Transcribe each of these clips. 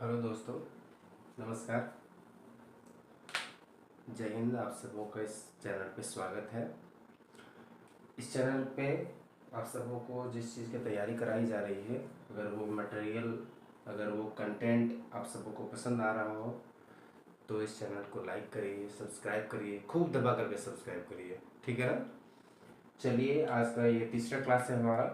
Hello दोस्तों, नमस्कार। जय हिंद। आप सबों का इस चैनल पे स्वागत है। इस चैनल पे आप सबों को जिस चीज़ की तैयारी कराई जा रही है, अगर वो मटेरियल, अगर वो कंटेंट आप सबों को पसंद आ रहा हो तो इस चैनल को लाइक करिए, सब्सक्राइब करिए, खूब दबा करके सब्सक्राइब करिए, ठीक है ना। चलिए, आज का ये तीसरा क्लास है हमारा।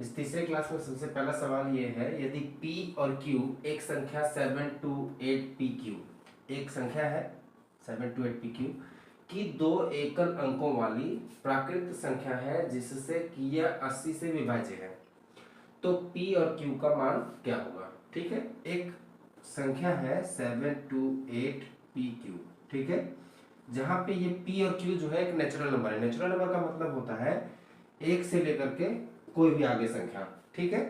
इस तीसरे क्लास में सबसे पहला सवाल ये है, यदि P और Q एक संख्या 7 to 8 PQ, एक संख्या है 7 to 8 PQ की दो एकल अंकों वाली प्राकृत संख्या है जिससे कि यह 80 से विभाज्य है, तो P और Q का मान क्या होगा। ठीक है, एक संख्या है 7 to 8 PQ, ठीक है, जहां पे ये P और Q जो है एक नेचुरल नंबर है। नेचुरल नंबर का मतलब होता है एक से लेकर के कोई भी आगे संख्या, ठीक है।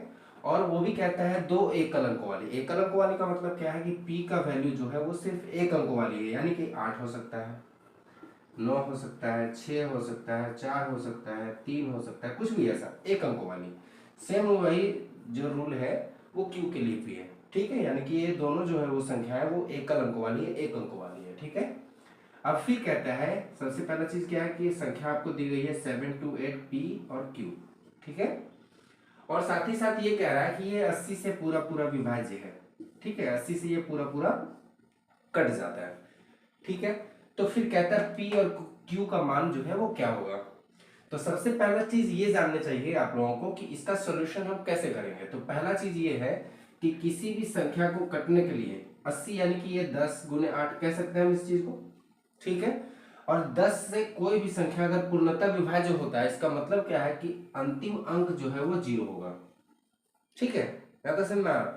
और वो भी कहता है दो एकल अंकों वाली। एकल अंकों वाली का मतलब क्या है कि P का वैल्यू जो है वो सिर्फ एक अंकों वाली है, यानी कि 8 हो सकता है, 9 हो सकता है, 6 हो सकता है, 4 हो सकता है, 3 हो सकता है, कुछ भी ऐसा एक अंकों वाली। सेम वही जो रूल है वो Q के लिए भी है, ठीक है। यानी कि ये दोनों जो है वो संख्या है वो एकल अंकों वाली है, एक अंकों वाली है, ठीक है। अब फिर कहता है, सबसे पहला चीज क्या है कि संख्या आपको दी गई है 7 to 8 P और Q, ठीक है। और साथ ही साथ ये कह रहा है कि ये 80 से पूरा पूरा विभाज्य है, ठीक है। 80 से ये पूरा पूरा कट जाता है, ठीक है। तो फिर कहता है P और Q का मान जो है वो क्या होगा। तो सबसे पहला चीज ये जानना चाहिए आप लोगों को कि इसका सॉल्यूशन हम कैसे करेंगे। तो पहला चीज ये है कि किसी भी संख्या को कटने के लिए 80 यानी कि ये 10 गुने 8 कह सकते हैं हम इस चीज को, ठीक है। और 10 से कोई भी संख्या अगर पूर्णतः विभाज्य होता है, इसका मतलब क्या है कि अंतिम अंक जो है वो 0 होगा, ठीक है। ज्यादा समझ में आ रहा?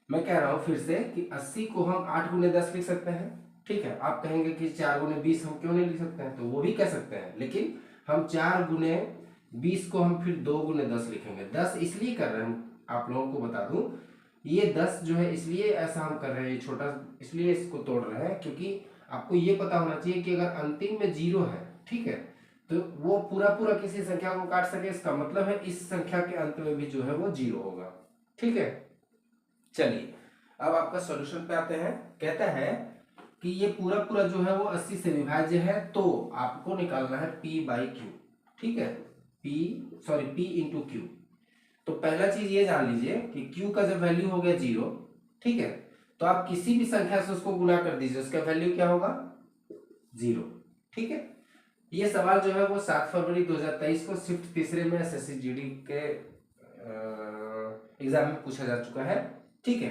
मैं कह रहा हूं फिर से कि 80 को हम 8 गुने 10 लिख सकते हैं, ठीक है। आप कहेंगे कि 4 गुने 20 हम क्यों नहीं लिख सकते हैं, तो वो भी कह सकते हैं, लेकिन हम 4 गुने 20 को हम फिर 2 गुने 10 लिखेंगे। 10 इसलिए कर रहे हैं, आप लोगों को बता दूं, ये 10 जो है इसलिए ऐसा हम कर रहे हैं, ये छोटा इसलिए इसको तोड़ रहे हैं क्योंकि आपको ये पता होना चाहिए कि अगर अंतिम में 0 है, ठीक है, तो वो पूरा पूरा किसी संख्या को काट सके, इसका मतलब है इस संख्या के अंत में भी जो है वो 0 होगा, ठीक है। चलिए, अब आपका सॉल्यूशन पे आते हैं। कहता है कि ये पूरा पूरा जो है वो 80 से विभाज्य है, तो आपको निकालना है P बाई Q, ठीक है। P into Q। तो पहला चीज ये जान लीजिए कि Q का जब वैल्यू हो गया 0, ठीक है, तो आप किसी भी संख्या से उसको गुणा कर दीजिए, उसका वैल्यू क्या होगा 0, ठीक है। ये सवाल जो है वो 7 फरवरी 2023 को शिफ्ट तीसरे में एसएससी जीडी के एग्जाम में पूछा जा चुका है, ठीक है।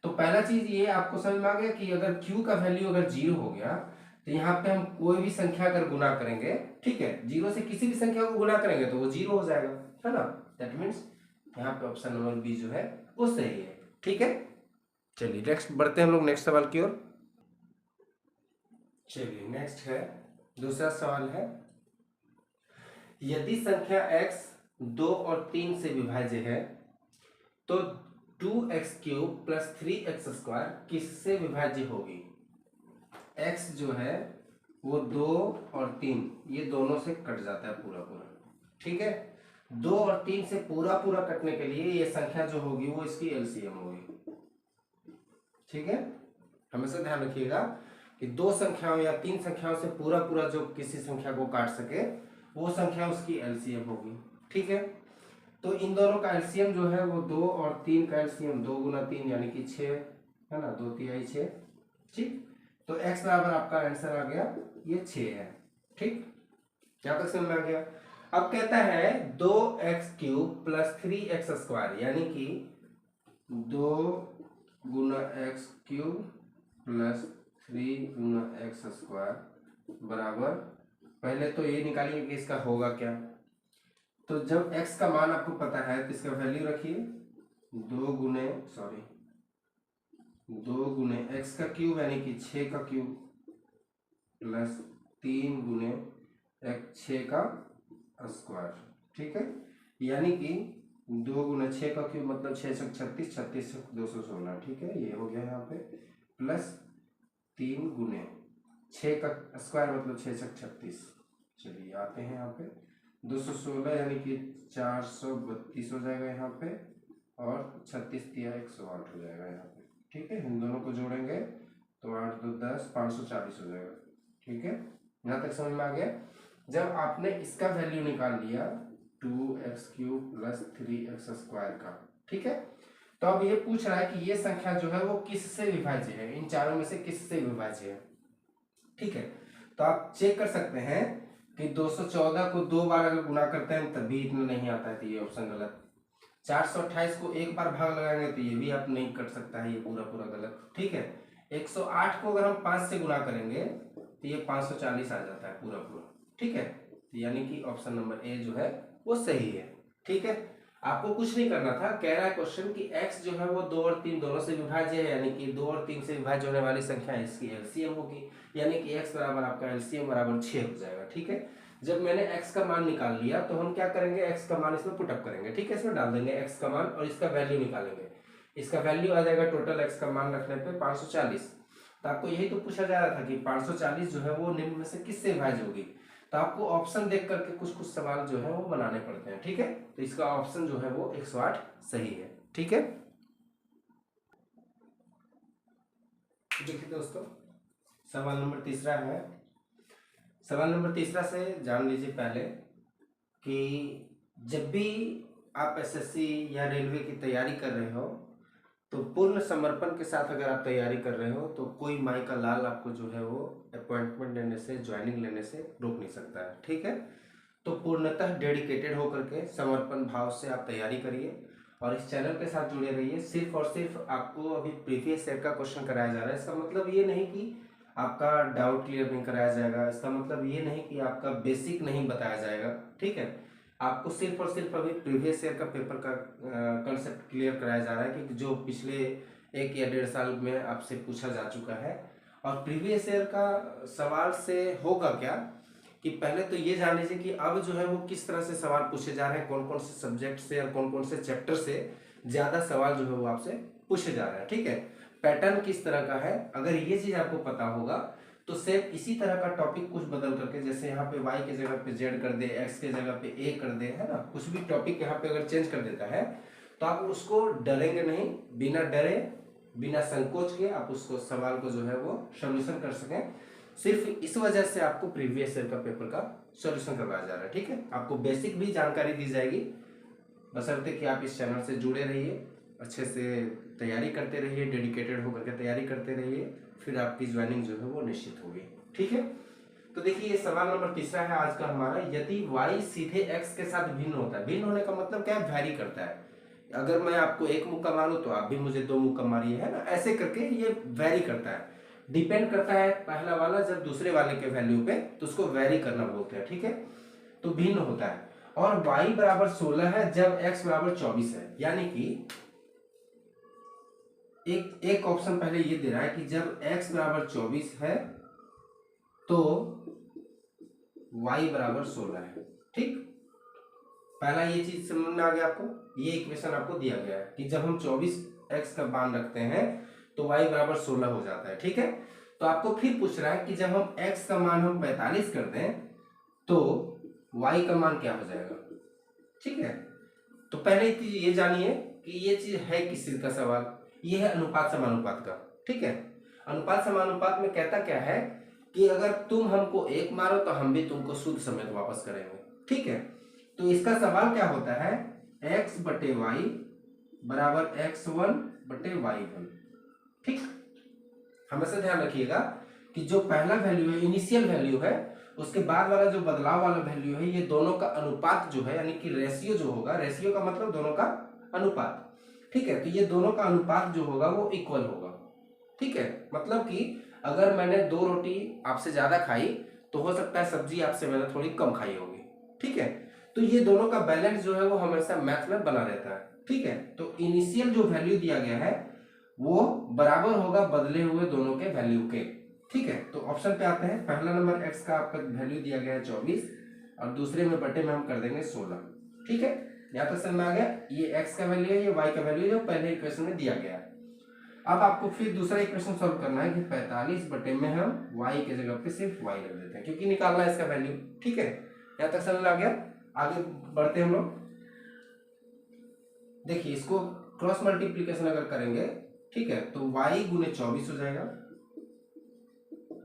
तो पहला चीज ये आपको समझ में आ गया कि अगर Q का वैल्यू अगर 0 हो गया तो यहाँ पे हम कोई भी संख्या अगर गुणा करेंगे, ठीक है, 0 से किसी भी संख्या को गुणा करेंगे तो वो 0 हो जाएगा, है ना। दैट मीन्स यहाँ पे ऑप्शन नंबर बी जो है वो सही है, ठीक है। चलिए नेक्स्ट बढ़ते हैं हम लोग नेक्स्ट सवाल की ओर। चलिए नेक्स्ट है, दूसरा सवाल है, यदि संख्या x 2 और 3 से विभाज्य है तो 2x³ प्लस 3x² किससे विभाज्य होगी। x जो है वो 2 और 3 ये दोनों से कट जाता है पूरा पूरा, ठीक है। 2 और 3 से पूरा पूरा कटने के लिए ये संख्या जो होगी वो इसकी एलसीएम होगी, ठीक है। हमेशा ध्यान रखिएगा कि दो संख्याओं या तीन संख्याओं से पूरा पूरा जो किसी संख्या को काट सके वो संख्या उसकी एलसीएम होगी, ठीक है। तो इन दोनों का एलसीएम जो है वो 2 और 3 का एलसीएम 2 गुना 3 यानी कि 6 है ना, 2 तिहाई 6, ठीक। तो x बराबर आपका आंसर आ गया ये 6 है, ठीक। क्या तक समझ में आ गया। अब कहता है 2x³ प्लस 3x² यानी कि 2 गुना x³ प्लस 3 गुना x² बराबर, पहले तो ये निकालिए कि इसका होगा क्या। तो जब x का मान आपको पता है तो इसका वैल्यू रखिए 2 गुने x का क्यूब यानी कि 6 का क्यूब प्लस 3 गुने 6 का स्क्वायर, ठीक है। यानी कि 2 गुना 6 का क्यूब मतलब 6 छक 36, 36 छक 216, ठीक है, ये हो गया यहाँ पे, प्लस 3 गुने 6 का स्क्वायर मतलब 6 छक 36। चलिए आते हैं यहाँ पे 216 यानी कि 432 हो जाएगा यहाँ पे, और 36 तिया 108 हो जाएगा यहाँ पे, ठीक है, इन दोनों को जोड़ेंगे तो 8 2 10 540 हो जाएगा। ठीक है, यहाँ तक समझ में आ गया। जब आपने इसका वैल्यू निकाल लिया 2x³ + 3x² का, ठीक है, तो अब ये पूछ रहा है कि ये संख्या जो है वो किससे विभाज्य है, इन चारों में से किससे विभाज्य है। ठीक है, तो आप चेक कर सकते हैं कि 214 को 2 बार अगर गुणा करते हैं तभी इतना नहीं आता है, तो ये ऑप्शन गलत। 428 को एक बार भाग लगाएंगे तो ये भी आप नहीं कर सकता है, ये पूरा पूरा गलत। ठीक है, 108 को अगर हम 5 से गुणा करेंगे तो ये 540 आ जाता है पूरा पूरा। ठीक है, तो यानी कि ऑप्शन नंबर ए जो है वो सही है। ठीक है, आपको कुछ नहीं करना था, कह रहा है क्वेश्चन कि x जो है वो 2 और 3 दोनों से विभाज्य है, यानी कि 2 और 3 से विभाज्य होने वाली संख्या इसकी एलसीएम होगी, यानी कि x बराबर आपका एलसीएम बराबर 6 हो जाएगा। ठीक है, जब मैंने x का मान निकाल लिया तो हम क्या करेंगे, x का मान इसमें पुटअप करेंगे। ठीक है, इसमें डाल देंगे x का मान और इसका वैल्यू निकालेंगे। इसका वैल्यू आ जाएगा टोटल x का मान रखने पे 540। तो आपको यही तो पूछा जा रहा था कि 540 जो है वो निम्न में से किससे विभाज्य होगी, तो आपको ऑप्शन देख करके कुछ कुछ सवाल जो है वो बनाने पड़ते हैं। ठीक है, तो इसका ऑप्शन जो है वो 108 सही है। ठीक है, देखिए दोस्तों, सवाल नंबर तीसरा है। सवाल नंबर तीसरा से जान लीजिए पहले कि जब भी आप एसएससी या रेलवे की तैयारी कर रहे हो तो पूर्ण समर्पण के साथ अगर आप तैयारी कर रहे हो तो कोई माई का लाल आपको जो है वो अपॉइंटमेंट लेने से, ज्वाइनिंग लेने से रोक नहीं सकता है। ठीक है, तो पूर्णतः डेडिकेटेड होकर के समर्पण भाव से आप तैयारी करिए और इस चैनल के साथ जुड़े रहिए। सिर्फ और सिर्फ आपको अभी प्रीवियस ईयर का क्वेश्चन कराया जा रहा है, इसका मतलब ये नहीं कि आपका डाउट क्लियर नहीं कराया जाएगा, इसका मतलब ये नहीं कि आपका बेसिक नहीं बताया जाएगा। ठीक है, आपको सिर्फ और सिर्फ अभी प्रीवियस ईयर का पेपर का कंसेप्ट क्लियर कराया जा रहा है कि जो पिछले 1 या 1.5 साल में आपसे पूछा जा चुका है। और प्रीवियस ईयर का सवाल से होगा क्या कि पहले तो ये जान लीजिए कि अब जो है वो किस तरह से सवाल पूछे जा रहे हैं, कौन कौन से सब्जेक्ट से और कौन कौन से चैप्टर से ज्यादा सवाल जो है वो आपसे पूछे जा रहे हैं। ठीक है, पैटर्न किस तरह का है, अगर ये चीज आपको पता होगा तो सेम इसी तरह का टॉपिक कुछ बदल करके, जैसे यहाँ पे y के जगह पे z कर दे, x के जगह पे a कर दे, है ना, कुछ भी टॉपिक यहाँ पे अगर चेंज कर देता है तो आप उसको डरेंगे नहीं, बिना डरे बिना संकोच के आप उसको सवाल को जो है वो सोल्यूशन कर सकें। सिर्फ इस वजह से आपको प्रीवियस ईयर का पेपर का सॉल्यूशन करवाया जा रहा है। ठीक है, आपको बेसिक भी जानकारी दी जाएगी, बशर्ते कि आप इस चैनल से जुड़े रहिए, अच्छे से तैयारी करते रहिए, डेडिकेटेड होकर के तैयारी करते रहिए, फिर आपकी ज्वाइनिंग जो है वो निश्चित होगी। ठीक है, तो देखिए ये सवाल नंबर तीसरा है आज का हमारा। यदि y सीधे x के साथ भिन्न होता है, भिन्न होने का मतलब क्या है, वैरी करता है। अगर मैं आपको 1 मुक्का मारूं तो आप भी मुझे 2 मुक्का मारिए, है ना, ऐसे करके ये वैरी करता है, डिपेंड करता है पहला वाला जब दूसरे वाले के वैल्यू पे, तो उसको वैरी करना बोलते हैं। ठीक है, तो भिन्न होता है। और y बराबर 16 है जब x बराबर 24 है, यानी कि एक ऑप्शन पहले ये दे रहा है कि जब x बराबर 24 है तो y बराबर 16 है। ठीक, पहला ये चीज समझ में आ गया आपको, ये इक्वेशन आपको दिया गया है कि जब हम 24x का मान रखते हैं तो y बराबर 16 हो जाता है। ठीक है, तो आपको फिर पूछ रहा है कि जब हम x का मान हम 45 कर दें तो y का मान क्या हो जाएगा। ठीक है, तो पहले ये जानिए कि ये चीज है किस चीज का सवाल, ये है अनुपात समानुपात का। ठीक है, अनुपात समानुपात में कहता क्या है कि अगर तुम हमको 1 मारो तो हम भी तुमको शुद्ध समेत वापस करेंगे। ठीक है, तो इसका सवाल क्या होता है, x बटे वाई बराबर x1 बटे y1। ठीक, हमेशा ध्यान रखिएगा कि जो पहला वैल्यू है, इनिशियल वैल्यू है, उसके बाद वाला जो बदलाव वाला वैल्यू है, ये दोनों का अनुपात जो है, यानी कि रेशियो जो होगा, रेशियो का मतलब दोनों का अनुपात। ठीक है, तो ये दोनों का अनुपात जो होगा वो इक्वल होगा। ठीक है, मतलब कि अगर मैंने 2 रोटी आपसे ज्यादा खाई तो हो सकता है सब्जी आपसे मैंने थोड़ी कम खाई होगी। ठीक है, तो ये दोनों का बैलेंस जो है वो हमेशा मैथ में बना रहता है। ठीक है, तो इनिशियल जो वैल्यू दिया गया है वो बराबर होगा बदले हुए दोनों के वैल्यू के। ठीक है, तो ऑप्शन पे आते हैं। पहला नंबर x का आपका वैल्यू दिया गया है 24 और दूसरे में बटे में हम कर देंगे 16। ठीक है, यहाँ तक समझ में आ गया, ये x का वैल्यू है, ये y का वैल्यू है जो पहले इक्वेशन में दिया गया है। अब आपको फिर दूसरा इक्वेशन सॉल्व करना है कि 45 बटे में हम y के जगह पे सिर्फ y रख देते हैं क्योंकि निकालना है इसका वैल्यू। ठीक है, यहाँ तक समझ में आ गया, आगे बढ़ते हम लोग। देखिए इसको क्रॉस मल्टीप्लीकेशन अगर करेंगे, ठीक है, तो y गुने 24 हो जाएगा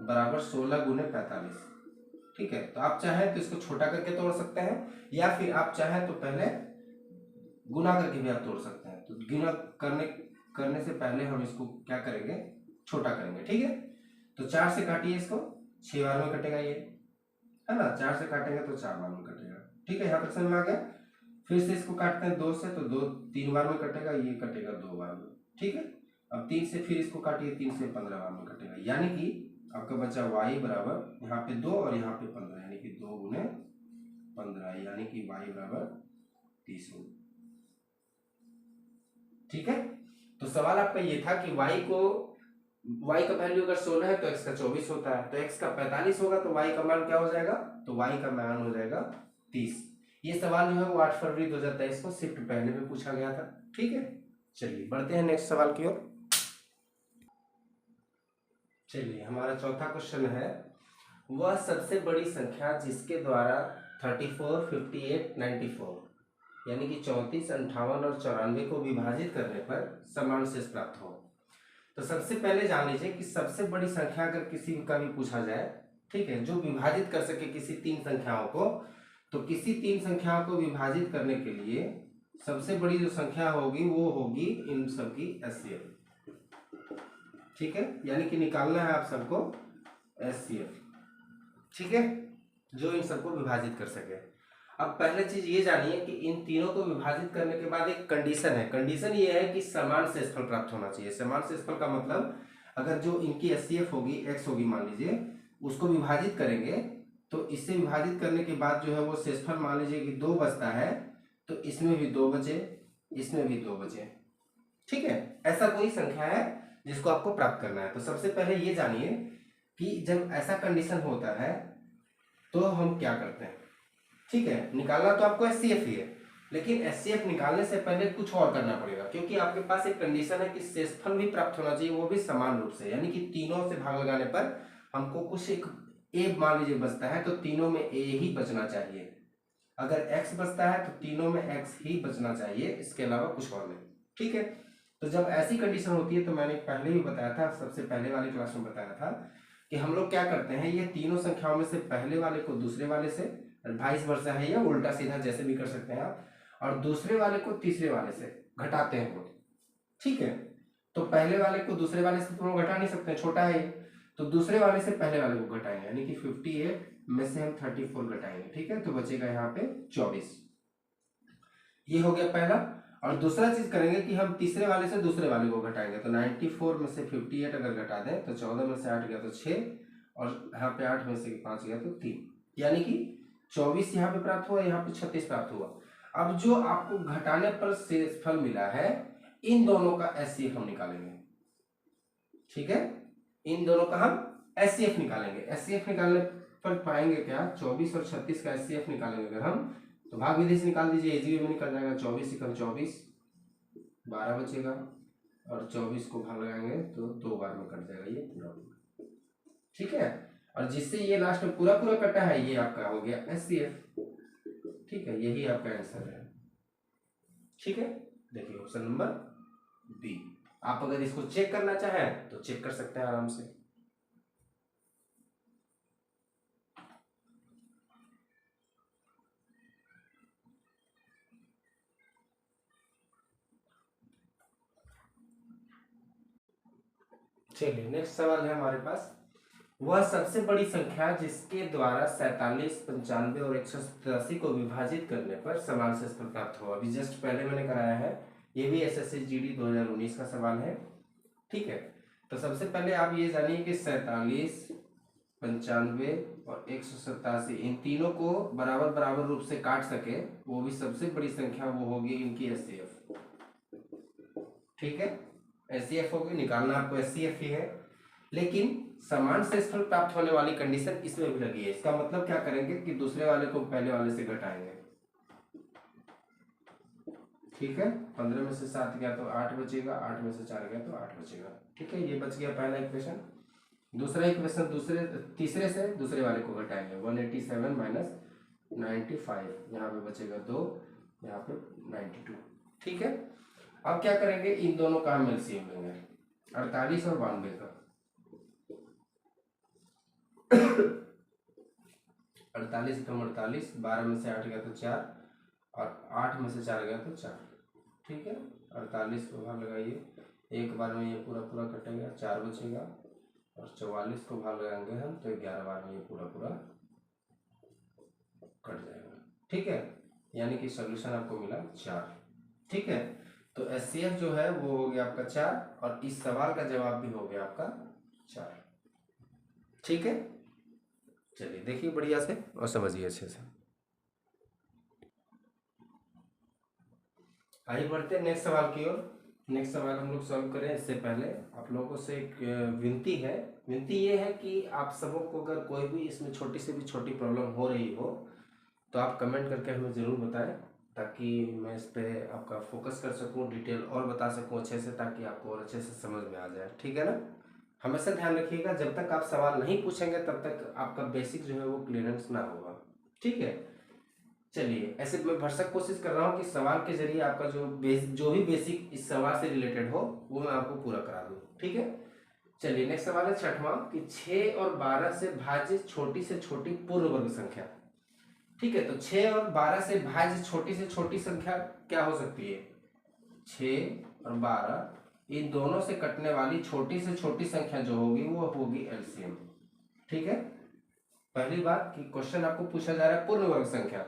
बराबर 16 गुने 45। ठीक है, तो आप चाहें तो इसको छोटा करके तोड़ सकते हैं, या फिर आप चाहें तो पहले गुना करके भी आप तोड़ सकते हैं। तो गुना करने से पहले हम इसको क्या करेंगे, छोटा करेंगे। ठीक है, तो 4 से काटिए इसको, 6 बार में कटेगा ये, है ना। 4 से काटेंगे तो 4 बार में कटेगा। ठीक है, यहाँ तक समझ में आ गया। फिर से इसको काटते हैं 2 से, तो 3 बार में कटेगा, ये कटेगा 2 बार में। ठीक है, अब 3 से फिर इसको काटिए, 3 से 15 बार में कटेगा, यानी कि आपका बचा y बराबर यहाँ पे 2 और यहाँ पे 15, यानी कि 2 गुने 15, यानी कि y बराबर 30 हो। ठीक है, तो सवाल आपका ये था कि y का वैल्यू अगर 16 है तो x का 24 होता है, तो x का 45 होगा, तो y का मान क्या हो जाएगा, तो y का मान हो जाएगा 30। ये सवाल जो है वो 8 फरवरी 2023 को शिफ्ट पहले में पूछा गया था। ठीक है, चलिए बढ़ते हैं नेक्स्ट सवाल की ओर। चलिए, हमारा चौथा क्वेश्चन है, वह सबसे बड़ी संख्या जिसके द्वारा 34, 58, 94 यानी कि 34, 58 और 94 को विभाजित करने पर समान शेष प्राप्त हो। तो सबसे पहले जान लीजिए कि सबसे बड़ी संख्या अगर किसी का भी पूछा जाए, ठीक है, जो विभाजित कर सके किसी 3 संख्याओं को, तो किसी 3 संख्याओं को विभाजित करने के लिए सबसे बड़ी जो संख्या होगी वो होगी इन सबकी एचसीएफ। ठीक है, यानी कि निकालना है आप सबको एचसीएफ। ठीक है, जो इन सबको विभाजित कर सके। अब पहले चीज ये जानिए कि इन तीनों को विभाजित करने के बाद एक कंडीशन है। कंडीशन ये है कि समान शेषफल प्राप्त होना चाहिए। समान शेषफल का मतलब अगर जो इनकी एचसीएफ होगी एक्स होगी, मान लीजिए, उसको विभाजित करेंगे तो इससे विभाजित करने के बाद जो है वो शेषफल मान लीजिए कि 2 बचता है, तो इसमें भी 2 बचे, इसमें भी 2 बचे। ठीक है, ऐसा कोई संख्या है जिसको आपको प्राप्त करना है। तो सबसे पहले ये जानिए कि जब ऐसा कंडीशन होता है तो हम क्या करते हैं। ठीक है, निकालना तो आपको एचसीएफ ही है, लेकिन एचसीएफ निकालने से पहले कुछ और करना पड़ेगा, क्योंकि आपके पास एक कंडीशन है कि शेषफल भी प्राप्त होना चाहिए, वो भी समान रूप से, यानी कि तीनों से भाग लगाने पर हमको कुछ एक ए मान लीजिए बचता है, तो तीनों में ए ही बचना चाहिए। अगर एक्स बचता है तो तीनों में एक्स ही बचना चाहिए, इसके अलावा कुछ और नहीं। ठीक है, तो जब ऐसी कंडीशन होती है तो मैंने पहले ही बताया था, सबसे पहले वाली क्लास में बताया था कि हम लोग क्या करते हैं, ये तीनों संख्याओं में से पहले वाले को दूसरे वाले से, वाइस वर्सा है या उल्टा सीधा जैसे भी कर सकते हैं आप, और दूसरे वाले को तीसरे वाले से घटाते हैं वो। ठीक है, तो पहले वाले को दूसरे वाले से तो हम घटा नहीं सकते, छोटा है, तो दूसरे वाले से पहले वाले को घटाएंगे, यानी कि 58 में से हम 34 घटाएंगे। ठीक है, तो बचेगा यहाँ पे 24। ये हो गया पहला। और दूसरा चीज करेंगे कि हम तीसरे वाले से दूसरे वाले को घटाएंगे, तो 94 में से 58 अगर घटा दें तो 14 में से 8 गया तो 6, और यहाँ पे 8 में से 5 गया तो 3, यानी कि 24 यहाँ पे प्राप्त हुआ, यहाँ पे 36 प्राप्त हुआ। अब जो आपको घटाने पर शेषफल मिला है, इन दोनों का एचसीएफ हम निकालेंगे। ठीक है, इन दोनों का हम एचसीएफ निकालेंगे। एचसीएफ निकालने पर पाएंगे क्या, 24 और 36 का एचसीएफ निकालेंगे अगर हम, तो भाग विधि से निकाल दीजिए, इजी में निकल जाएगा। 24 एकम 24, 12 बचेगा, और 24 को भाग लगाएंगे तो 2 बार में कट जाएगा ये पूरा। ठीक है, और जिससे ये लास्ट में पूरा पूरा कटा है, ये आपका हो गया एचसीएफ। ठीक है, यही आपका आंसर है। ठीक है, देखिए ऑप्शन नंबर बी। आप अगर इसको चेक करना चाहें तो चेक कर सकते हैं आराम से। चलिए नेक्स्ट सवाल है हमारे पास, वह सबसे बड़ी संख्या जिसके द्वारा 47, 95 और 187 को विभाजित करने पर समान शेषफल प्राप्त हो। अभी जस्ट पहले मैंने कराया है, ये भी एसएससी जीडी 2019 का सवाल है। ठीक है, तो सबसे पहले आप ये जानिए कि 47, 95 और 187 इन तीनों को बराबर बराबर रूप से काट सके, वो भी सबसे बड़ी संख्या वो होगी इनकी एचसीएफ। ठीक है, एचसीएफ होगी, निकालना आपको एचसीएफ ही है, लेकिन समान शेषफल प्राप्त होने वाली कंडीशन इसमें भी लगी है। इसका मतलब क्या करेंगे कि दूसरे वाले को पहले वाले से घटाएंगे। ठीक है, 15 में से 7 गया तो 8 बचेगा, 8 में से 4 गया तो 8 बचेगा। ठीक है, ये बच गया पहला इक्वेशन। दूसरा इक्वेशन तीसरे से दूसरे वाले को घटाएंगे, 187 माइनस 95, यहाँ पे बचेगा 2, यहाँ पे 92। ठीक है, अब क्या करेंगे, इन दोनों का हम एलसीएम लेंगे। 48 और 92 का। 48 कम 48, 12 में से 8 गया तो 4, और 8 में से 4 गया तो 4। ठीक है, 48 को बाहर लगाइए, एक बार में ये पूरा पूरा कटेगा, 4 बचेगा, और 44 को बाहर लगाएंगे हम तो 11 बार में ये पूरा पूरा कट जाएगा। ठीक है, यानी कि सॉल्यूशन आपको मिला 4। ठीक है, तो एचसीएफ जो है वो हो गया आपका 4, और इस सवाल का जवाब भी हो गया आपका 4। ठीक है, चलिए देखिए बढ़िया से और समझिए अच्छे से। आइए बढ़ते हैं नेक्स्ट सवाल की ओर। नेक्स्ट सवाल हम लोग सॉल्व करें इससे पहले आप लोगों से एक विनती है। विनती ये है कि आप सबों को अगर कोई भी इसमें छोटी से भी छोटी प्रॉब्लम हो रही हो तो आप कमेंट करके हमें ज़रूर बताएं, ताकि मैं इस पर आपका फोकस कर सकूं, डिटेल और बता सकूं अच्छे से, ताकि आपको और अच्छे से समझ में आ जाए। ठीक है ना। हमेशा ध्यान रखिएगा, जब तक आप सवाल नहीं पूछेंगे तब तक आपका बेसिक जो है वो क्लियरेंस ना होगा। ठीक है, चलिए ऐसे मैं भरसक कोशिश कर रहा हूँ कि सवाल के जरिए आपका जो भी बेसिक इस सवाल से रिलेटेड हो वो मैं आपको पूरा करा दूँ। ठीक है, चलिए नेक्स्ट सवाल है 6वां कि 6 और 12 से भाज्य छोटी से छोटी पूर्ण वर्ग संख्या। ठीक है, तो 6 और 12 से भाज्य छोटी से छोटी संख्या क्या हो सकती है? 6 और 12 इन दोनों से कटने वाली छोटी से छोटी संख्या जो होगी वो होगी एलसीएम। ठीक है, पहली बात कि क्वेश्चन आपको पूछा जा रहा है पूर्ण वर्ग संख्या,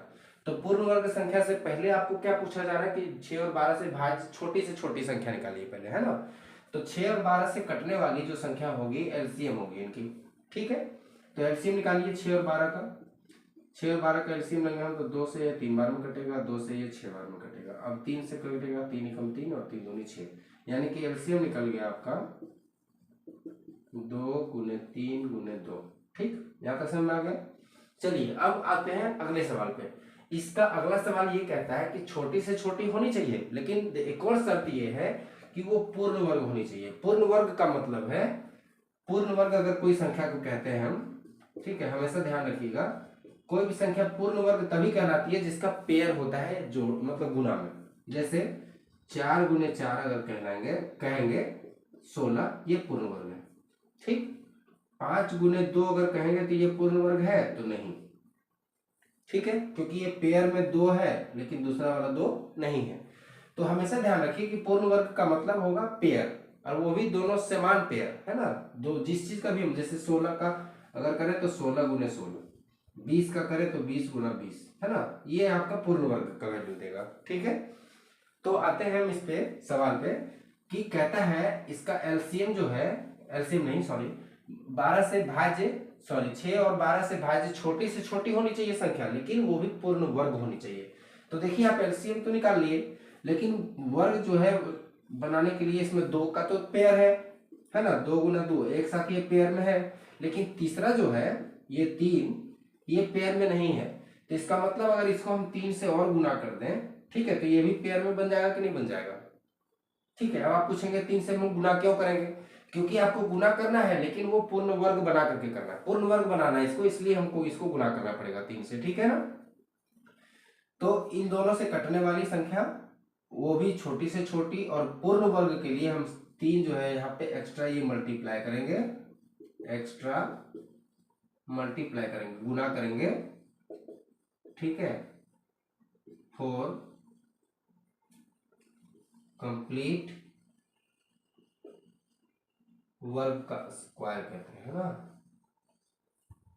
तो पूर्ण वर्ग संख्या से पहले आपको क्या पूछा जा रहा है कि 6 और 12 से भाज्य छोटी से छोटी संख्या निकालिए पहले, है ना। तो 6 और 12 से कटने वाली जो संख्या होगी एलसीएम होगी इनकी। ठीक है, तो एलसीएम निकालिए 6 और 12 का। 6 और 12 का एलसीएम लेंगे हम तो 2 से ये 3 बार में कटेगा, 2 से ये 6 बार में कटेगा। अब 3 से कटेगा, 3 एकम 3 और 3 दूनी 6, यानी कि एलसीएम निकल गया आपका 2 गुने 3 गुने 2। ठीक, यहाँ तक समझ में आ गया। चलिए अब आते हैं अगले सवाल पे। इसका अगला सवाल ये कहता है कि छोटी से छोटी होनी चाहिए, लेकिन एक और शर्त ये है कि वो पूर्ण वर्ग होनी चाहिए। पूर्ण वर्ग का मतलब है, पूर्ण वर्ग अगर कोई संख्या को कहते हैं हम, ठीक है, हमेशा ध्यान रखिएगा, कोई भी संख्या पूर्ण वर्ग तभी कहलाती है जिसका पेयर होता है जोड़ मतलब गुना में। जैसे 4 गुने 4 अगर कहेंगे 16, ये पूर्ण वर्ग है। ठीक, 5 गुने 2 अगर कहेंगे तो ये पूर्ण वर्ग है तो नहीं। ठीक है, क्योंकि ये पेयर में 2 है लेकिन दूसरा वाला 2 नहीं है। तो हमेशा ध्यान रखिए कि पूर्ण वर्ग का मतलब होगा पेयर, और वो भी दोनों समान पेयर, है ना। दो जिस चीज का भी हम, जैसे 16 का अगर करें तो 16 गुने 16, 20 का करें तो 20 गुना 20, है ना, ये आपका पूर्ण वर्ग का वैल्यू देगा। ठीक है, तो आते हैं हम इस पे सवाल पे कि कहता है इसका एलसीएम जो है, एलसीएम नहीं सॉरी 12 से भाज्य 6 और 12 से भाज्य छोटी से छोटी होनी चाहिए संख्या, लेकिन वो भी पूर्ण वर्ग होनी चाहिए। तो देखिए आप एलसीएम तो निकाल लिए, लेकिन वर्ग जो है बनाने के लिए इसमें 2 का तो पेयर है ना, 2 गुना 2 एक साथ ये पेयर में है, लेकिन तीसरा जो है ये 3 ये पेयर में नहीं है। तो इसका मतलब अगर इसको हम 3 से और गुना कर दें, ठीक है, तो ये भी पेयर में बन जाएगा कि नहीं बन जाएगा। ठीक है, अब आप पूछेंगे 3 से हम गुना क्यों करेंगे, क्योंकि आपको गुना करना है लेकिन वो पूर्ण वर्ग बना करके करना है, पूर्ण वर्ग बनाना है इसको, इसलिए हमको इसको गुना करना पड़ेगा 3 से। ठीक है ना, तो इन दोनों से कटने वाली संख्या वो भी छोटी से छोटी, और पूर्ण वर्ग के लिए हम 3 जो है यहाँ पे एक्स्ट्रा ये मल्टीप्लाई करेंगे, एक्स्ट्रा मल्टीप्लाई करेंगे, गुना करेंगे। ठीक है, 4 कंप्लीट वर्ग का स्क्वायर कहते हैं ना।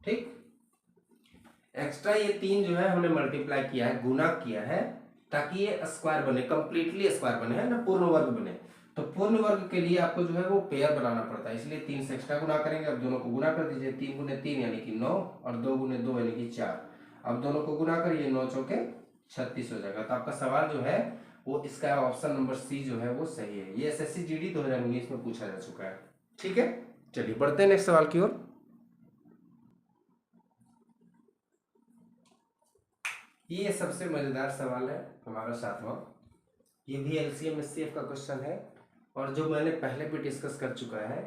ठीक, एक्स्ट्रा ये 3 जो है हमने मल्टीप्लाई किया है, गुना किया है, ताकि ये स्क्वायर बने, कंप्लीटली स्क्वायर बने, है ना, पूर्ण वर्ग बने। तो पूर्ण वर्ग के लिए आपको जो है वो पेयर बनाना पड़ता है, इसलिए 3 से एक्स्ट्रा गुना करेंगे। अब दोनों को गुना कर दीजिए, 3 गुने 3 यानी कि 9, और 2 गुने 2 यानी कि 4। अब दोनों को गुना करिए, 9 चौके 36 हो जाएगा। तो आपका सवाल जो है वो इसका ऑप्शन नंबर सी जो है वो सही है। ये एसएससी जीडी 2019 में पूछा जा चुका है। ठीक है, चलिए बढ़ते हैं नेक्स्ट सवाल की ओर। ये सबसे मजेदार सवाल है हमारा 7वां, ये भी एलसीएम एचसीएफ का क्वेश्चन है, और जो मैंने पहले भी डिस्कस कर चुका है,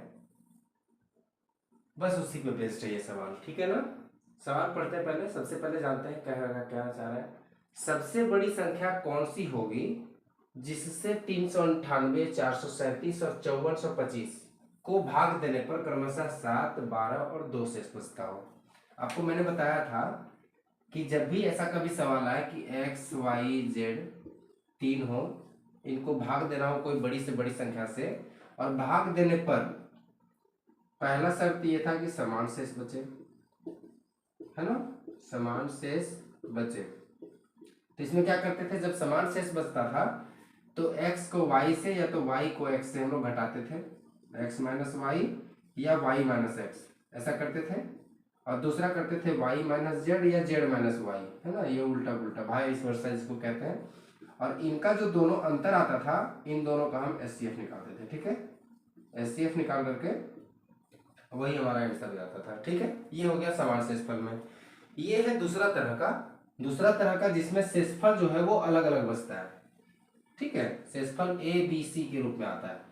बस उसी पे बेस्ड है ये सवाल। ठीक है ना, सवाल पढ़ते हैं पहले। सबसे पहले जानते हैं क्या चाह रहा है। सबसे बड़ी संख्या कौन सी होगी जिससे 398, 437 और 5425 को भाग देने पर क्रमशः 7, 12 और 2 शेष बचता हो। आपको मैंने बताया था कि जब भी ऐसा कभी सवाल आए कि x, y, z 3 हो, इनको भाग देना हो कोई बड़ी से बड़ी संख्या से, और भाग देने पर पहला शर्त ये था कि समान शेष बचे, है ना, समान शेष बचे। तो इसमें क्या करते थे, जब समान शेष बचता था तो x को y से या तो y को x से हम लोग घटाते थे, x माइनस वाई या y माइनस एक्स, ऐसा करते थे। और दूसरा करते थे y माइनस जेड या z माइनस वाई, है ना, ये उल्टा पुल्टा भाई इस वर्षा जिसको कहते हैं। और इनका जो दोनों अंतर आता था, इन दोनों का हम एचसीएफ निकालते थे, ठीक है, एचसीएफ निकाल करके वही हमारा आंसर हो जाता था, ठीक है। ये हो गया समान शेषफल में। ये है दूसरा तरह का जिसमें शेषफल जो है वो अलग अलग बचता है, ठीक है, शेषफल ए बी सी के रूप में आता है।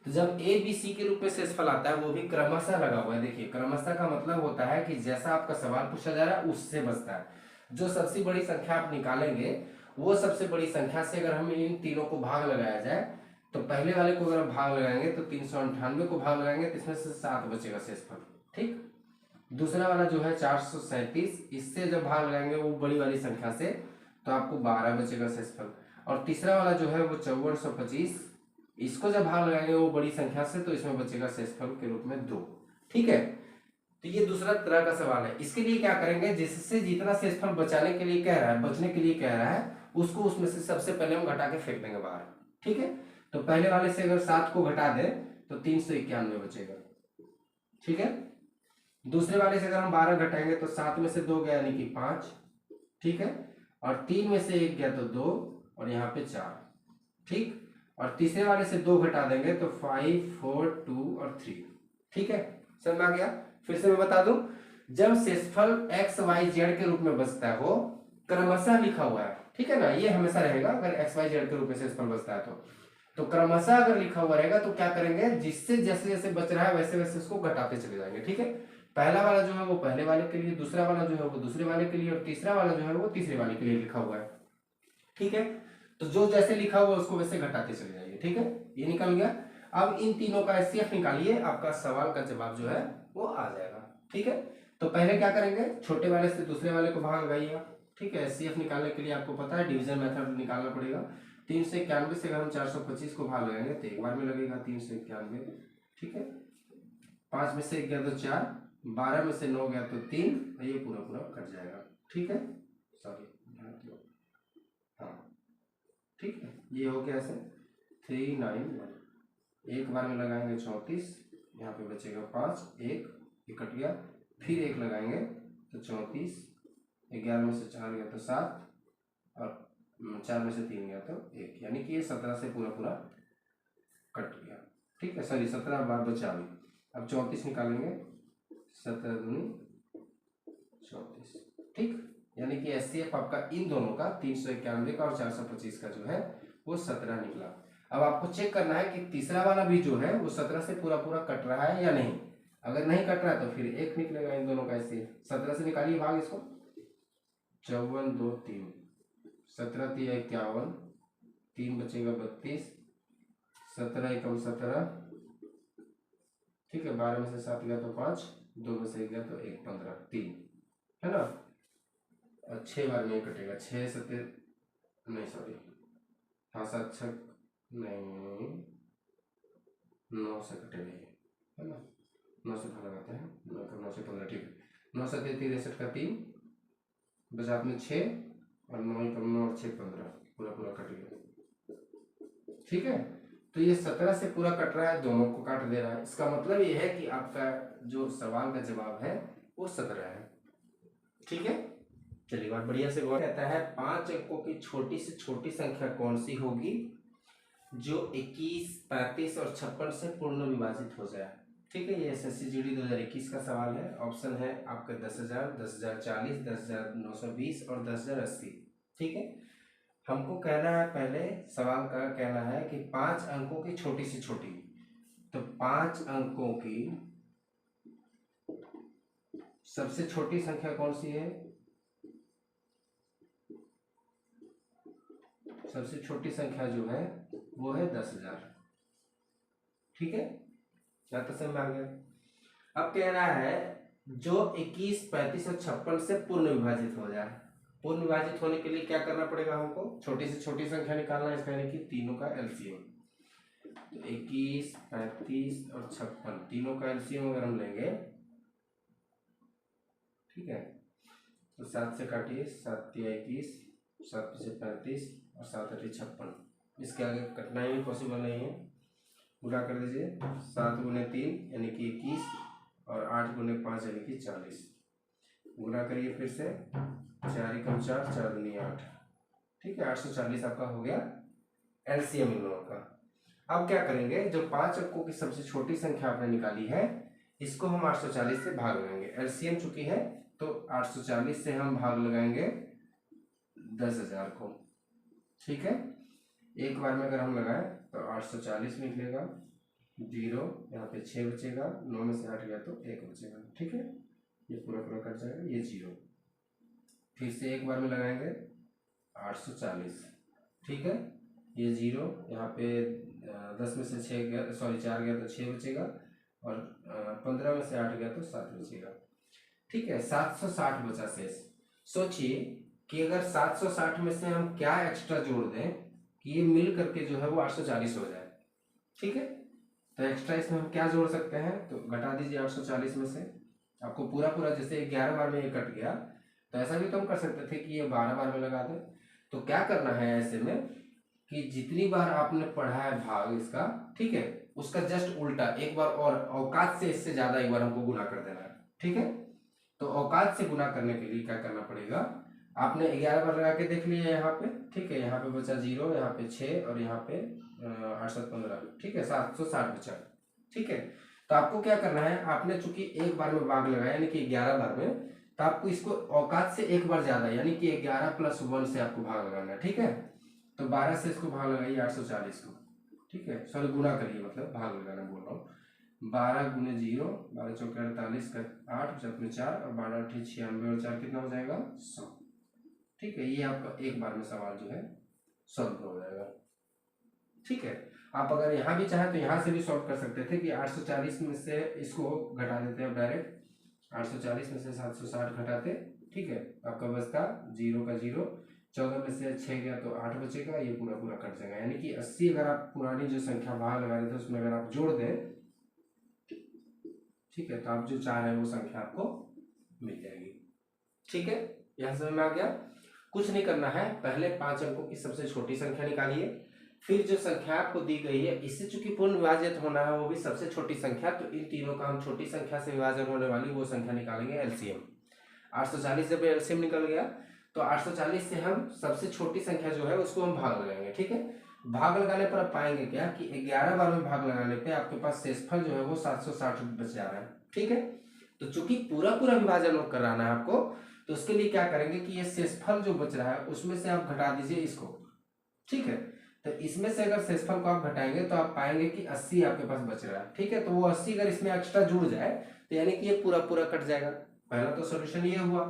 तो जब ए बी सी के रूप में शेषफल आता है वो भी क्रमशः लगा हुआ है। देखिए क्रमशः का मतलब होता है कि जैसा आपका सवाल पूछा जा रहा है उससे बचता है। जो सबसे बड़ी संख्या आप निकालेंगे वो सबसे बड़ी संख्या से अगर हम इन तीनों को भाग लगाया जाए तो पहले वाले को अगर भाग लगाएंगे तो 398 को भाग लगाएंगे तो इसमें से 7 बचेगा शेषफल, ठीक। दूसरा वाला जो है 437, इससे जब भाग लगाएंगे वो बड़ी वाली संख्या से तो आपको 12 बचेगा शेषफल। और तीसरा वाला जो है वो 5425, इसको जब भाग लगाएंगे वो बड़ी संख्या से तो इसमें बचेगा शेषफल के रूप में 2, ठीक है। तो ये दूसरा तरह का सवाल है। इसके लिए क्या करेंगे, जिससे जितना शेषफल बचाने के लिए कह रहा है, बचने के लिए कह रहा है, उसको उसमें से सबसे पहले हम घटा के फेंक देंगे बाहर, ठीक है। तो पहले वाले से अगर 7 को घटा दे तो 391 बचेगा, ठीक है। दूसरे वाले से अगर हम 12 घटाएंगे तो 7 में से 2 गया यानी कि 5, ठीक है। और 3 में से 1 गया तो 2 और यहाँ पे 4, ठीक। और तीसरे वाले से 2 घटा देंगे तो 5, 4, 2 और 3, ठीक है। समझ में आ गया। फिर से मैं बता दूं, जब शेषफल x, y, z के रूप में बचता है वो क्रमशः लिखा हुआ है, ठीक है ना, ये हमेशा रहेगा। अगर x, y, z के रूप में शेषफल बचता है तो क्रमशः अगर लिखा हुआ रहेगा तो क्या करेंगे, जिससे जैसे जैसे बच रहा है वैसे वैसे उसको घटाते चले जाएंगे, ठीक है। पहला वाला जो है वो पहले वाले के लिए, दूसरा वाला जो है वो दूसरे वाले के लिए, और तीसरा वाला जो है वो तीसरे वाले के लिए लिखा हुआ है, ठीक है। तो जो जैसे लिखा हुआ उसको वैसे घटाते चले जाइए, ठीक है। ये निकल गया। अब इन तीनों का एचसीएफ निकालिए, आपका सवाल का जवाब जो है वो आ जाएगा, ठीक है। तो पहले क्या करेंगे, छोटे वाले से दूसरे वाले को भाग लगाइएगा, ठीक है। एचसीएफ निकालने के लिए आपको पता है डिवीजन मेथड निकालना पड़ेगा। 391 से अगर हम 425 को भाग लगाएंगे तो एक बार में लगेगा 391, ठीक है। 5 में से 1 गया तो 4, 12 में से 9 गया तो 3, ये पूरा पूरा कट जाएगा, ठीक है। सॉरी, हाँ, ठीक है। ये हो गया ऐसे 391, एक बार में लगाएंगे 34, यहाँ पे बचेगा 5, 1 कट गया, फिर 1 लगाएंगे तो 34, 11 में से 4 गया तो 7 और 4 में से 3 गया तो 1, यानी कि ये 17 से पूरा पूरा कट गया, ठीक है। सॉरी 17 बार बचा भी। अब 34 निकालेंगे, 17 दूनी 34, ठीक। यानी कि एचसीएफ आपका इन दोनों का 391 का और 425 का जो है वो 17 निकला। अब आपको चेक करना है कि तीसरा वाला भी जो है वो 17 से पूरा पूरा कट रहा है या नहीं। अगर नहीं कट रहा है तो फिर 1 निकलेगा इन दोनों का एचसीएफ। 17 से निकालिए भाग इसको, 54, 2, 3, 17 3 51, 3 बचेगा 32, 17 एकम 17, ठीक है। 12 में से 7 गया तो 5, 2 में से 1 गया तो 1, 15, 3, है ना। और 6 बार में कटेगा, 6 7 नहीं सॉरी, हाँ 7 6 नहीं, 9 से कटेगा, है ना। 9 से भाग लगाते हैं, 9 से 15, ठीक है। 9 7 63 का 3 बचा आपने 6 और 9 एकम 9 और 6 15, पूरा पूरा कट गया, ठीक है। तो ये 17 से पूरा कट रहा है, दोनों को काट दे रहा है। इसका मतलब ये है कि आपका जो सवाल का जवाब है वो 17 है, ठीक है। चलिए बात बढ़िया से गौर कहता है 5 अंकों की छोटी से छोटी संख्या कौन सी होगी जो 21, 35 और 56 से पूर्ण विभाजित हो जाए, ठीक है। ये एसएससी जीडी 2021 का सवाल है। ऑप्शन है आपका 10,000, 10,040, 10,920 और 10,080, ठीक है। हमको कहना है, पहले सवाल का कहना है कि 5 अंकों की छोटी से छोटी, तो 5 अंकों की सबसे छोटी संख्या कौन सी है, सबसे छोटी संख्या जो है वो है 10,000, ठीक है। या तो समझ में आ गया। अब कह रहा है जो 21, 35 और 56 से पूर्ण विभाजित हो जाए। पूर्ण विभाजित होने के लिए क्या करना पड़ेगा हमको, छोटी से छोटी संख्या निकालना है, इसका यानी कि तीनों का एलसीएम। तो 21, 35 और 56 तीनों का एलसीएम अगर हम लेंगे, ठीक है, तो 7 से काटिए, 7 तिया 21, 7 पीछे 35 और 7 अठी 56। इसके आगे कटना ही पॉसिबल नहीं है, पूरा कर दीजिए। 7 गुने 3 यानी कि 21 और 8 गुने 5 यानी कि 40। गुना करिए फिर से, 4 एकम 4, 4 दूनी 8, ठीक है, 840 आपका हो गया एलसीएम इन दोनों का। अब क्या करेंगे, जो 5 अंकों की सबसे छोटी संख्या आपने निकाली है, इसको हम 840 से भाग लगाएंगे। एलसीएम चुकी है तो 840 से हम भाग लगाएंगे 10,000 को, ठीक है। एक बार में अगर हम लगाएं तो 840 निकलेगा, 0 यहाँ पे 6 बचेगा, 9 में से 8 गया तो 1 बचेगा, ठीक है, ये पूरा पूरा कट जाएगा, ये 0। फिर से एक बार में लगाएंगे 840, ठीक है, ये 0 यहाँ पे 10 में से 6 गया, सॉरी 4 गया तो 6 बचेगा, और 15 में से 8 गया तो 7 बचेगा, ठीक है। 760 बचा शेष। सोचिए कि अगर 760 में से हम क्या एक्स्ट्रा जोड़ दें कि ये मिल करके जो है वो 840 हो जाए, ठीक है। तो एक्स्ट्रा इसमें हम क्या जोड़ सकते हैं, तो घटा दीजिए 840 में से। आपको पूरा पूरा जैसे 11 बार में ये कट गया, तो ऐसा भी तो हम कर सकते थे कि ये 12 बार में लगा दें। तो क्या करना है ऐसे में कि जितनी बार आपने पढ़ा है भाग इसका, ठीक है, उसका जस्ट उल्टा एक बार और औकात से इससे ज्यादा एक बार हमको गुना कर देना है, ठीक है। तो औकात से गुना करने के लिए क्या करना पड़ेगा, आपने 11 बार लगा के देख लिया यहाँ पे, ठीक है, यहाँ पे बचा 0, यहाँ पे 6 और यहाँ पे 8 7 15, ठीक है, 760 बचा, ठीक है। तो आपको क्या करना है, आपने चूंकि एक बार में भाग लगाया यानी कि 11 बार में, तो आपको इसको औकात से एक बार ज्यादा यानी कि 11 + 1 से आपको भाग लगाना है, ठीक है। तो 12 से इसको भाग लगाइए 840 को, ठीक है, सॉरी गुना करिए, मतलब भाग लगाना बोल रहा हूँ। 12 गुने 0, 12 चौके 48 का 8, 7 4 और 12 8 96 और 4 कितना हो जाएगा 100, ठीक है। ये आपका एक बार में सवाल जो है सॉल्व हो जाएगा, ठीक है। आप अगर यहाँ भी चाहें तो यहाँ से भी सॉल्व कर सकते थे कि 840 में से इसको घटा देते हैं डायरेक्ट, 840 में से 760 घटाते, ठीक है, आपका बचता 0 का 0, 14 में से 6 गया तो 8 बचेगा, ये पूरा पूरा कट जाएगा। यानी कि 80 अगर आप पुरानी जो संख्या भाग लगा रहे थे उसमें अगर आप जोड़ दें, ठीक है, तो आप जो चाह रहे हैं वो संख्या आपको मिल जाएगी, ठीक है। यहां समझ में आ गया। कुछ नहीं करना है, पहले 5 अंकों की सबसे छोटी संख्या निकालिए, फिर जो संख्या आपको दी गई है इससे चूंकि पूर्ण विभाजित होना है वो भी सबसे छोटी संख्या, तो इन तीनों का हम छोटी संख्या से विभाजन होने वाली वो संख्या निकालेंगे एलसीएम। 840 जब एलसीएम निकल गया तो 840 से हम सबसे छोटी संख्या जो है उसको हम भाग लगाएंगे, ठीक है। भाग लगाने पर आप पाएंगे क्या कि 11 बार में भाग लगाने पे आपके पास शेषफल जो है वो 760 बच जा रहा है, ठीक है। तो चूंकि पूरा पूरा विभाजन कराना है आपको, तो उसके लिए क्या करेंगे कि ये शेषफल जो बच रहा है उसमें से आप घटा दीजिए इसको, ठीक है। तो इसमें से अगर शेषफल को आप घटाएंगे तो आप पाएंगे कि 80 आपके पास बच रहा है, ठीक है। तो वो 80 अगर इसमें एक्स्ट्रा जुड़ जाए तो यानी कि ये पूरा पूरा कट जाएगा। पहला तो सॉल्यूशन ये हुआ,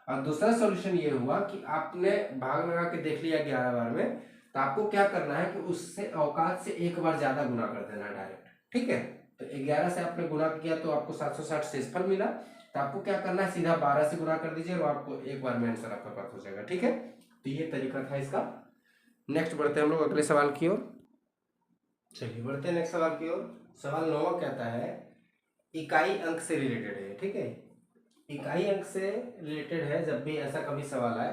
और दूसरा सॉल्यूशन ये हुआ कि आपने भाग लगा के देख लिया 11 बार में, तो आपको क्या करना है कि उससे औकात से एक बार ज्यादा गुना कर देना डायरेक्ट, ठीक है। तो 11 से आपने गुना किया तो आपको 760 शेषफल मिला, तो आपको क्या करना है सीधा 12 से गुना कर दीजिए और आपको एक बार में आंसर आपका प्राप्त हो जाएगा, ठीक है। तो ये तरीका था इसका। नेक्स्ट बढ़ते हैं हम लोग अगले सवाल की ओर। चलिए बढ़ते हैं नेक्स्ट सवाल की ओर। सवाल 9 कहता है इकाई अंक से रिलेटेड है, ठीक है। इकाई अंक से रिलेटेड है, जब भी ऐसा कभी सवाल आए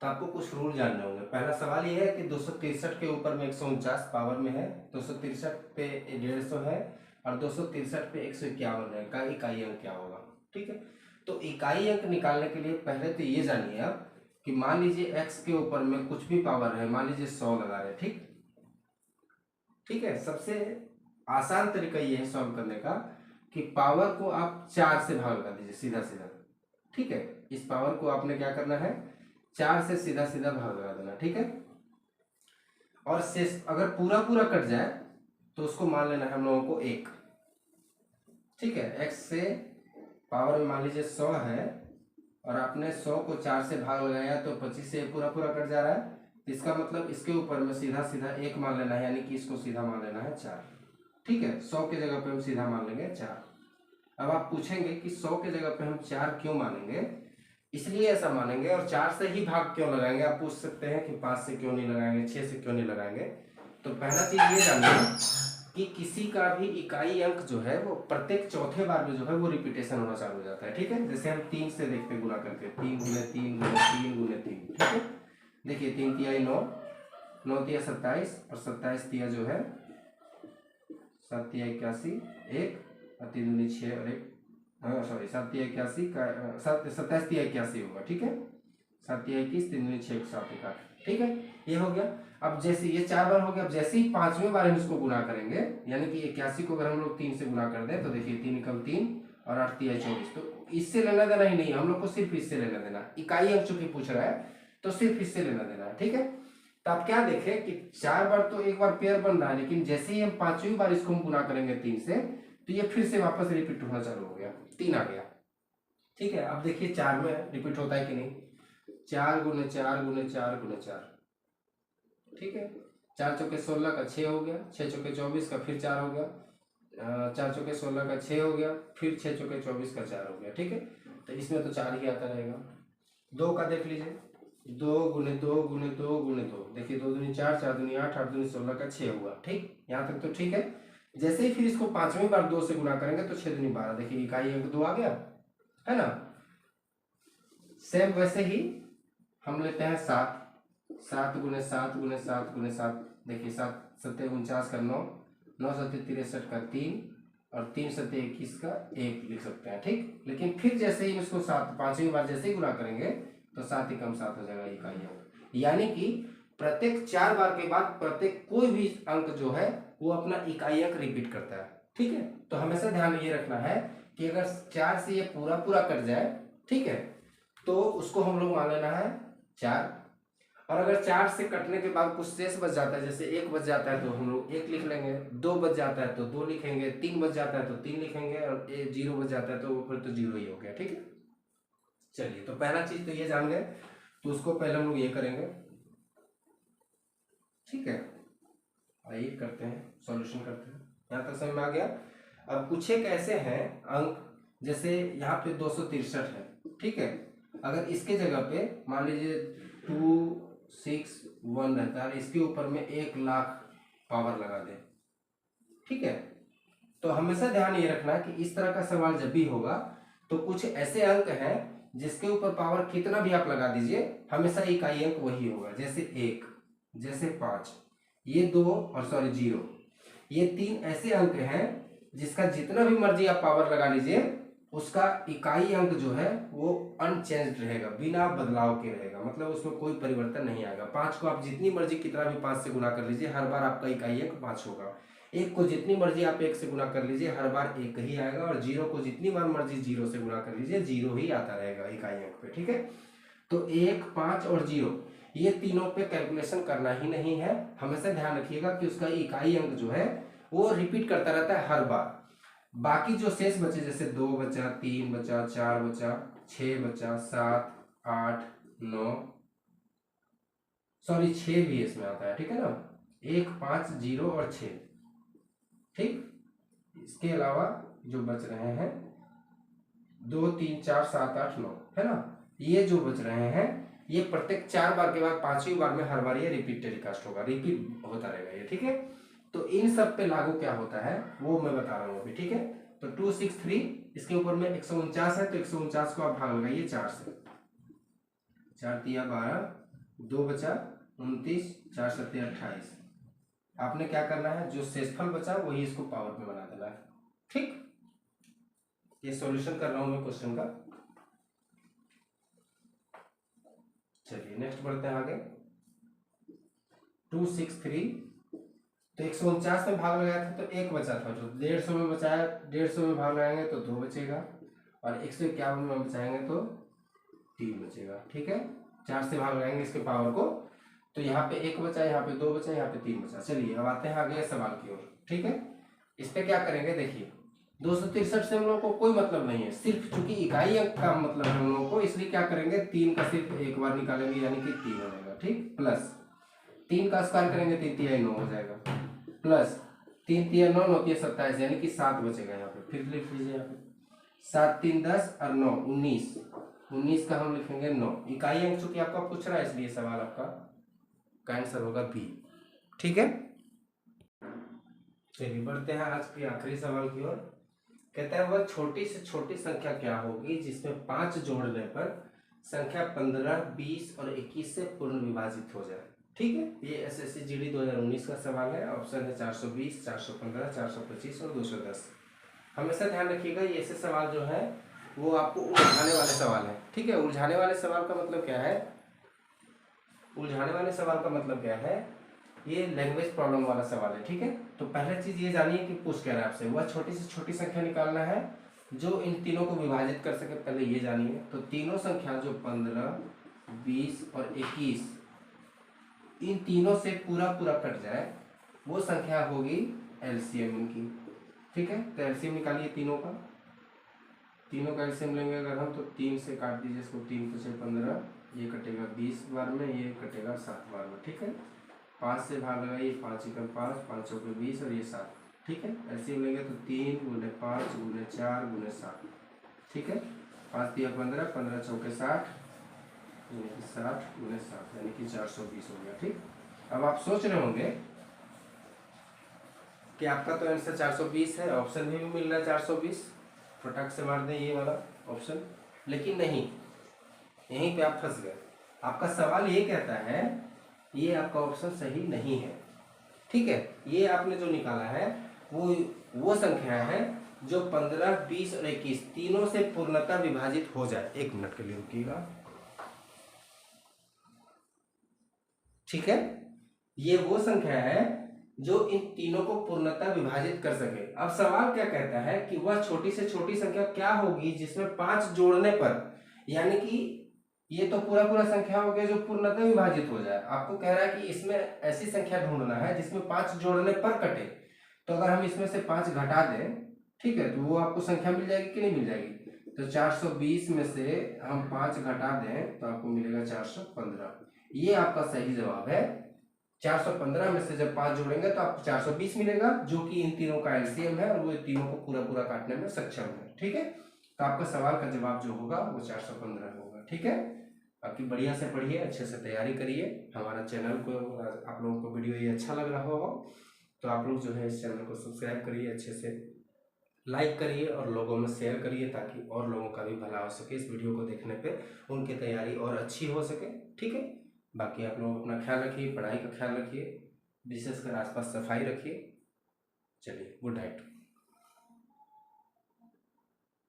तो आपको कुछ रूल जानने होंगे। पहला सवाल ये है कि 263 के ऊपर में 149 पावर में है, 263 पे 150 है और 263 पे 151 है, का इकाई अंक क्या होगा, ठीक है। तो इकाई अंक निकालने के लिए पहले तो ये जानिए आप कि मान लीजिए x के ऊपर में कुछ भी पावर है, मान लीजिए 100 लगा रहे, ठीक है। सबसे आसान तरीका ये है सॉल्व करने का कि पावर को आप 4 से भाग लगा दीजिए सीधा सीधा, ठीक है। इस पावर को आपने क्या करना है 4 से सीधा सीधा भाग लगा देना, ठीक है। और शेष अगर पूरा पूरा कट जाए तो उसको मान लेना है हम लोगों को 1, ठीक है। x से पावर में मान लीजिए 100 है और आपने 100 को 4 से भाग लगाया तो 25 से पूरा पूरा कट जा रहा है, इसका मतलब इसके ऊपर में सीधा सीधा 1 मान लेना है, यानी कि इसको सीधा मान लेना है 4, ठीक है, 100 के जगह पे हम सीधा मान लेंगे 4। अब आप पूछेंगे कि 100 के जगह पे हम 4 क्यों मानेंगे, इसलिए ऐसा मानेंगे और 4 से ही भाग क्यों लगाएंगे। आप पूछ सकते हैं कि 5 से क्यों नहीं लगाएंगे, 6 से क्यों नहीं लगाएंगे। तो पहला चीज ये जानिए कि किसी का भी इकाई अंक जो है वो प्रत्येक चौथे बार में जो है वो रिपीटेशन होना चालू हो जाता है। ठीक है, जैसे हम 3 से देखते गुना करके, 3 गुने 3 गुने 3 गुने 3। ठीक है, देखिए 3 तिया 9, 9 तिया 27 और 27 तिया जो है 7 तिया 81, 1 और 3 दूनी 6 और 1, हाँ सॉरी 7 तिया 81 का 27 तिया 81 होगा। ठीक है, 7 तिया 21, 3 दूनी 6 7 1 8। ठीक है, ये हो गया। अब जैसे ये 4 बार हो गया, अब जैसे ही 5वें बार हम इसको गुना करेंगे, यानी कि 81 को अगर हम लोग 3 से गुना कर दें तो देखिए 3 एकम 3 और 8 तिया 24। तो इससे लेना देना ही नहीं, हम लोग को सिर्फ इससे लेना देना। इकाई अंक चूंकि पूछ रहा है तो सिर्फ इससे लेना देना है। ठीक है, तो आप क्या देखें कि 4 बार तो एक बार पेयर बन रहा है, लेकिन जैसे ही हम 5वीं बार इसको हम गुना करेंगे 3 से, तो ये फिर से वापस रिपीट होना चालू हो गया, 3 आ गया। ठीक है, अब देखिए 4 में रिपीट होता है कि नहीं, 4 गुने 4 गुने 4 गुने 4। ठीक है, 4 चौके 16 का 6 हो गया, 6 चौके 24 का फिर 4 हो गया, 4 चौके 16 का 6 हो गया, फिर 6 चौके 24 का 4 हो गया। ठीक है, तो इसमें तो 4 ही आता रहेगा। 2 का देख लीजिए, 2 गुने 2 गुने 2 गुने 2, देखिए 2 दूनी 4, 4 दूनी 8, 8 दूनी 16 का 6 हुआ। ठीक, यहाँ तक तो ठीक है। जैसे ही फिर इसको 5वीं बार 2 से गुना करेंगे तो 6 दूनी 12, देखिए इकाई अंक 2 आ गया, है ना। सेम वैसे ही हम लेते हैं 7, 7 गुने 7 गुने 7 गुने 7, देखिए 7 सत्ते 49 का 9, 9 सत्ते 63 का 3 और 3 सत्ते 21 का 1 लिख सकते हैं। ठीक, लेकिन फिर जैसे ही इसको 7 5वीं बार जैसे ही गुना करेंगे तो 7 एकम 7 हो जाएगा इकाई अंक। यानी कि प्रत्येक 4 बार के बाद प्रत्येक कोई भी अंक जो है वो अपना इकाई अंक रिपीट करता है। ठीक है, तो हमेशा ध्यान ये रखना है कि अगर 4 से ये पूरा पूरा कट जाए, ठीक है, तो उसको हम लोग मान लेना है 4। और अगर 4 से कटने के बाद कुछ शेष बच जाता है, जैसे 1 बच जाता है तो हम लोग 1 लिख लेंगे, 2 बच जाता है तो 2 लिखेंगे, 3 बच जाता है तो 3 लिखेंगे और 0 बच जाता है तो फिर तो 0 ही हो गया। ठीक है, चलिए तो पहला चीज तो ये जान गए, तो उसको पहले हम लोग ये करेंगे। ठीक है, आइए करते हैं, सॉल्यूशन करते हैं। यहाँ तक समझ में आ गया। अब कुछ एक ऐसे हैं अंक, जैसे यहाँ पे 263 है। ठीक है, अगर इसके जगह पे मान लीजिए 261 रहता है, इसके ऊपर में 1,00,000 पावर लगा दे। ठीक है, तो हमेशा ध्यान ये रखना है कि इस तरह का सवाल जब भी होगा तो कुछ ऐसे अंक हैं जिसके ऊपर पावर कितना भी आप लगा दीजिए हमेशा इकाई अंक वही होगा। जैसे 1, जैसे 5, ये 2 और सॉरी 0, ये 3 ऐसे अंक हैं जिसका जितना भी मर्जी आप पावर लगा लीजिए उसका इकाई अंक जो है वो अनचेंज्ड रहेगा, बिना बदलाव के रहेगा, मतलब उसमें कोई परिवर्तन नहीं आएगा। 5 को आप जितनी मर्जी कितना भी 5 से गुना कर लीजिए, हर बार आपका इकाई अंक 5 होगा। 1 को जितनी मर्जी आप 1 से गुना कर लीजिए, हर बार 1 ही आएगा। और 0 को जितनी बार मर्जी 0 से गुना कर लीजिए, 0 ही आता रहेगा इकाई अंक पे। ठीक है, तो 1, 5 और 0 ये तीनों पे कैलकुलेशन करना ही नहीं है। हमेशा ध्यान रखिएगा कि उसका इकाई अंक जो है वो रिपीट करता रहता है हर बार। बाकी जो शेष बचे, जैसे 2 बचा, 3 बचा, 4 बचा, 6 बचा, 7 8 9, सॉरी 6 भी इसमें आता है। ठीक है ना, 1 5 0 और 6। ठीक, इसके अलावा जो बच रहे हैं 2 3 4 7 8 9, है ना, ये जो बच रहे हैं ये प्रत्येक 4 बार के बाद 5वीं बार में हर बार ये रिपीट टेलीकास्ट होगा, रिपीट होता रहेगा ये। ठीक है, तो इन सब पे लागू क्या होता है वो मैं बता रहा हूँ अभी। ठीक है, तो 263 इसके ऊपर में 149 है, तो 149 को आप भाग लगाइए 4 से, 4 तिया 12, 2 बचा 29, 4 सत्ते 28। आपने क्या करना है, जो शेषफल बचा वही इसको पावर में बना देना है। ठीक, ये सॉल्यूशन कर रहा हूं मैं क्वेश्चन का। चलिए नेक्स्ट बढ़ते हैं आगे। 263, तो 149 में भाग लगाया था तो 1 बचा था, तो 150 में बचाया, 150 में भाग लगाएंगे तो 2 बचेगा, और 151 में बचाएंगे तो 3 बचेगा। ठीक है, 4 से भाग लगाएंगे इसके पावर को, तो यहाँ पे 1 बचा, यहाँ पे 2 बचा, यहाँ पे 3 बचा। चलिए अब आते हैं अगले सवाल की ओर। ठीक है, इस पे क्या करेंगे, देखिए 263 से हम लोगों को कोई मतलब नहीं है, सिर्फ चूंकि इकाई अंक का मतलब है हम लोगों को, इसलिए क्या करेंगे 3 का सिर्फ एक बार निकालेंगे, यानी कि 3 हो जाएगा। ठीक, प्लस 3 का स्क्वायर करेंगे 3 तिहाई 9 हो जाएगा, प्लस 3 3 9 9 3 27, यानी कि 7 बचेगा यहाँ पे। फिर लिख लीजिए यहाँ पे 7 3 10 और 9 19, 19 का हम लिखेंगे 9। इकाई अंक चूंकि आपका पूछ रहा है इसलिए सवाल आपका आंसर होगा बी। ठीक है, चलिए बढ़ते हैं आज के आखिरी सवाल की ओर। कहता है वह छोटी से छोटी संख्या क्या होगी जिसमें 5 जोड़ने पर संख्या 15, 20 और 21 से पूर्ण विभाजित हो जाए। ठीक है, ये एसएससी जीडी 2019 का सवाल है। ऑप्शन है 420, 415, 425 और 210। हमेशा ध्यान रखिएगा ये ऐसे सवाल जो है वो आपको उलझाने वाले सवाल है। ठीक है, उलझाने वाले सवाल का मतलब क्या है, उलझाने वाले सवाल का मतलब क्या है, ये लैंग्वेज प्रॉब्लम वाला सवाल है। ठीक है, तो पहले चीज ये जानिए कि पूछ क्या रहा है आपसे, वह छोटी से छोटी संख्या निकालना है जो इन तीनों को विभाजित कर सके, पहले ये जानिए। तो तीनों संख्या जो 15, 20 और 21, इन तीनों से पूरा पूरा कट जाए वो संख्या होगी एलसीएम इनकी। ठीक है, तो एलसीएम निकालिए तीनों का। तीनों का एलसीएम लेंगे अगर हम, तो 3 से काट दीजिए इसको, 3 × 15, ये कटेगा 20 बार में, ये कटेगा 7 बार में। ठीक है, 5 से भाग लगाइए, 5 × 5, 5 × 20 और ये 7। ठीक है, एलसीएम लेंगे तो 3 × 5 × 4 × 7। ठीक है, 5 × 15, 15 × 4 = 60, यानी कि 60 × 7 यानी कि 420 हो गया। ठीक, अब आप सोच रहे होंगे कि आपका तो आंसर 420 है, ऑप्शन भी मिल रहा है 420, फटाक से मार दें ये वाला ऑप्शन। लेकिन नहीं, यहीं पे आप फंस गए। आपका सवाल ये कहता है ये आपका ऑप्शन सही नहीं है। ठीक है, ये आपने जो निकाला है वो संख्या है जो 15, 20 और 21 तीनों से पूर्णतः विभाजित हो जाए। 1 मिनट के लिए रुकिएगा। ठीक है, ये वो संख्या है जो इन तीनों को पूर्णतः विभाजित कर सके। अब सवाल क्या कहता है कि वह छोटी से छोटी संख्या क्या होगी जिसमें 5 जोड़ने पर, यानी कि ये तो पूरा पूरा संख्या हो गया जो पूर्णतः विभाजित हो जाए। आपको कह रहा है कि इसमें ऐसी संख्या ढूंढना है जिसमें 5 जोड़ने पर कटे। तो अगर हम इसमें से 5 घटा दें, ठीक है, तो वो आपको संख्या मिल जाएगी कि नहीं मिल जाएगी। तो 420 में से हम 5 घटा दें तो आपको मिलेगा 415। ये आपका सही जवाब है। 415 में से जब 5 जोड़ेंगे तो आपको 420 मिलेगा, जो कि इन तीनों का एलसीएम है और वो तीनों को पूरा पूरा काटने में सक्षम है। ठीक है, तो आपका सवाल का जवाब जो होगा वो 415 होगा। ठीक है, बाकी बढ़िया से पढ़िए, अच्छे से तैयारी करिए। हमारा चैनल को, आप लोगों को वीडियो ये अच्छा लग रहा हो तो आप लोग जो है इस चैनल को सब्सक्राइब करिए, अच्छे से लाइक करिए और लोगों में शेयर करिए ताकि और लोगों का भी भला हो सके। इस वीडियो को देखने पे उनकी तैयारी और अच्छी हो सके। ठीक है, बाकी आप लोग अपना ख्याल रखिए, पढ़ाई का ख्याल रखिए, विशेषकर आसपास सफाई रखिए। चलिए, गुड नाइट।